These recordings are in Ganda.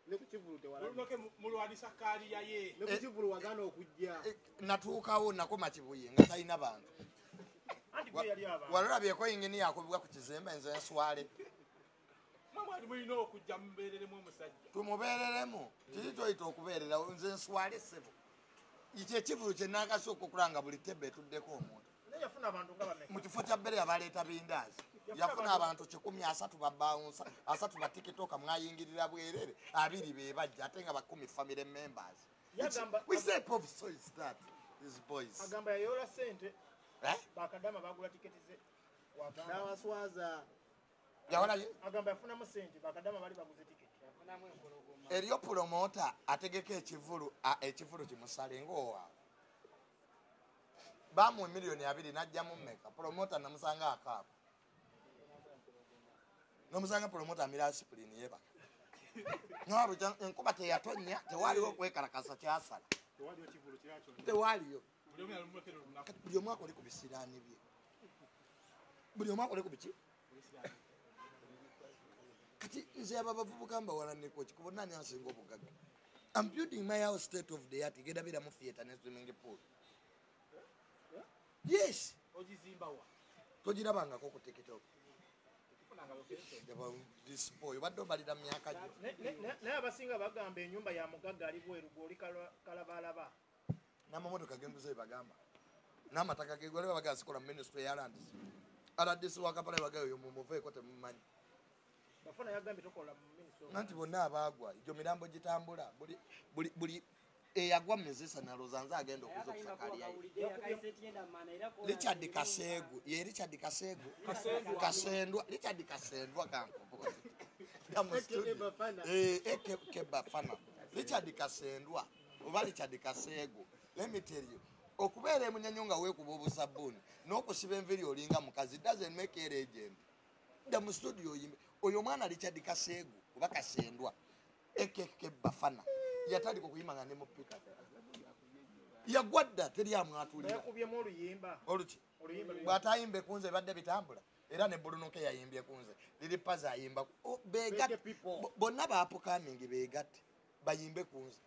ne kukivulu tewala Lunoke mulwanisa kaliya ye ne kukivulu wagana okujja natuukawo nakoma Kibuye nga talina bantu anti gwe yali abantu walolabyeko ingini yakubibwa ku kizimbe nze nswale mwali mulina okujja mubeereremu omusajja tumubeereremu kiri toyita okubeerera nze nswale ssebo ekyo ekivulu kye naakasooka okulanga buli tebbe etuddeko omuntu yafuna abantu nga bameka mu kifo kya bbere abaleeta b'indaazi yafuna abantu 130 babawunsa 3 batikitoka mwayingirira bwerere 2 be bajja ate nga 10 family members we say of so is that these boys agamba yayola sente eh bakadama bagula tiketi ze n'abaswaza yawonaye agamba yafunamu sente bakadama bali baguze tiketi yafunamu empologoma eriyo promota ategeka ekivulu kimusale ng'owaawe bamu milioni 2 najjamu mmeka promota namusanga akaabo nomusanga promota amira aspirin yebaka nwabu enkuba teyatonya tewaliwo okwekalakasa kyasala tewaliyo buli omwaka oli ku bisiraani bye buli omwaka oli ku biki kati nze aba bavubuka mbawalaneko kikubo nani ansinga obugagga I'm building my house state of the art gedabiramu theatre ne swimming pool yes ogizimbawa togirabangako ku tiktok dispoy badde obalira mu myaka gyo naye abasinga bagamba ennyumba ya mugagga ali bweru gw'oli kalabalaba n'amamotoka genguze bagamba n'amataka gegole babaga asikola mu ministry ya lands aladisi wakapale bagayo mumuveeko temumanyi bafuna yagambye tokola mu ministry nanti bonna abaagwa egyo mirambo gitambula buli eyagwa muzisa nalozanze agenda okuza okusakaaliya Richard Kasegu ye Richard Kasegu Kasendwa Richard Kasendwa kanko Kebafana Richard Kasendwa oba Richard Kasegu let me tell you okubeera emunyanyonga weekuba obusabbuuni n'okusiba enviri olinga mukazi doesn't make a legend da mu studio yimbe oyo mwana Richard Kasegu oba Kasendwa Kebafana yatandika okuyimanga ne mupika yagwadda teri amwatulira yakubyemu oluyimba oluki bw'atayimbe kunze badde bitambula era ne bulunuke yayimbye kunze liri paza ayimba bonna baapukamingi beegatte bayimbe kunze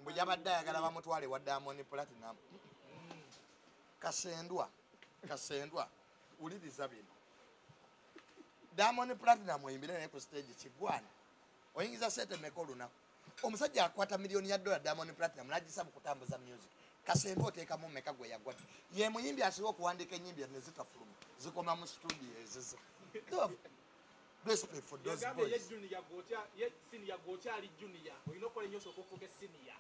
mbwe yabadde ayagala bamutwale wa Diamond Platinum Kasendwa wuliriza bino Diamond Platinum oyimbire naye ku stage kigwana oyingiza sente meka olunaku omusajja akwata milioni ya $1 Diamond Platinum nagisaba kutambuza music Kasendwa oteekamu meka gwe yagwadde ye muyimbi asobola okuwandika ennyimbi ne zitafuluma zikoma mu studio ezizo respect for those boys ye senior gokyali junior olina okukola ennyo sokofuga senior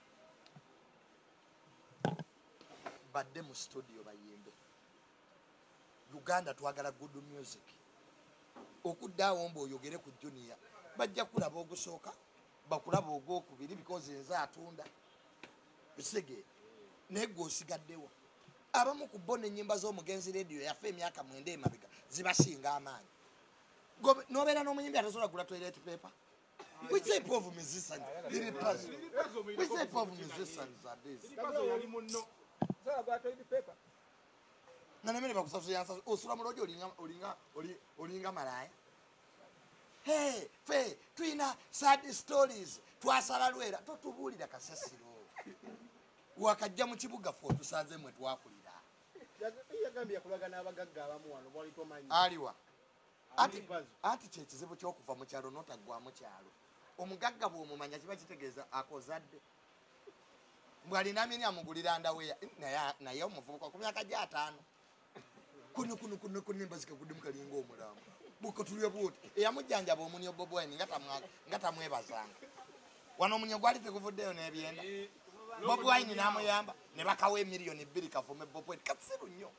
badde mu studio bayimbe Uganda twagala good music okuddaawo mbu oyogere ku junior bajja kulaba ogusooka bakulaba ogwokubiri because nze atunda bisege negwe osigaddewo abamu ku bona ennyimba z'omugenzi radio yafe emyaka 9 emabega zibasinga amaanyi nobeera n'omuyimbi atasobola gula toilet paper which type of musicians which type of musicians are these nanemere bakusasuyansa osula mulojo olinga malaya hey fe twina sad stories twasala lwera totubuulira kasasiro wakajja mu kibuga fo tusanze mwe twakulira yagambye yakulaga n'abagagga abamu wano bwali tomanyi aliwa ati kyekizibu kyokuva mu kyalo n'otaggwamu kyalo omugagga bw'omumanya kiba kitegeeza akozadde mbwalina amini amugulira ndaweya naye omuvubuka ku myaka gya 5 kuno nemba zikagudde mukalinga omulamu bukatulya bwoti eyamujjanjaba omunyo Bobi Wine nga tamwebazanga wano omunyo gwali teguvuddeyo n'ebyenda Bobi Wine n'amuyamba ne bakawa emiliyoni 2 kavume Bobi Wine kasiru nnyo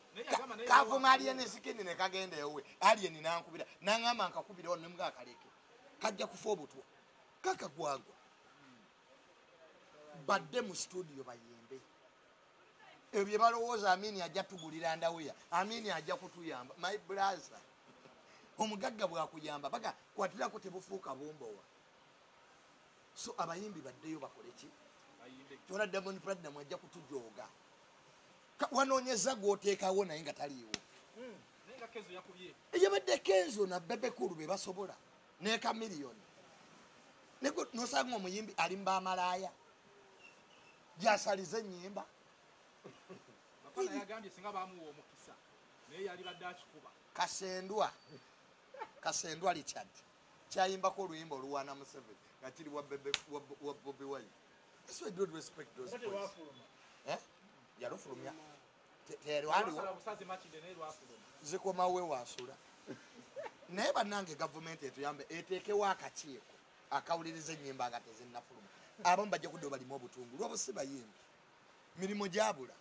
kavuma alien sikini ne kagenda ewe alien nankubira nangamba nkakubira ono nemga akaleke kajja kufa obutwa kakagwagwa badde mu studio bayimbe ebyo balowooza Amini ajja tugulira ndaweya Amini ajja kutuyamba my brother omugagga bwakuyamba baga kwatirako tebufuuka bombowa so abayimbi baddeyo bakoleki tola Diamond Platinum ajja kutujooga wanoonyeza gw'oteekawo naye nga taliiwo eyabadde Kenzo na Bebe Cool be basobola n'eka miliyoni nosanga omuyimbi ali mbamalaya gyasalize ennyimba kasendwa Richard kyayimbako oluyimba oluwaana Museveni nga kiri wa Bobi Wine. That's why I don't respect those boys. Yalufulumya zikomawe wasula naye bannange gavumenti etuyambe eteekewo akakiiko akawuliriza ennyimba nga tezinnafuluma abamu bajja kudde balimu obutungu lwobo si bayimbi mirimu gyabula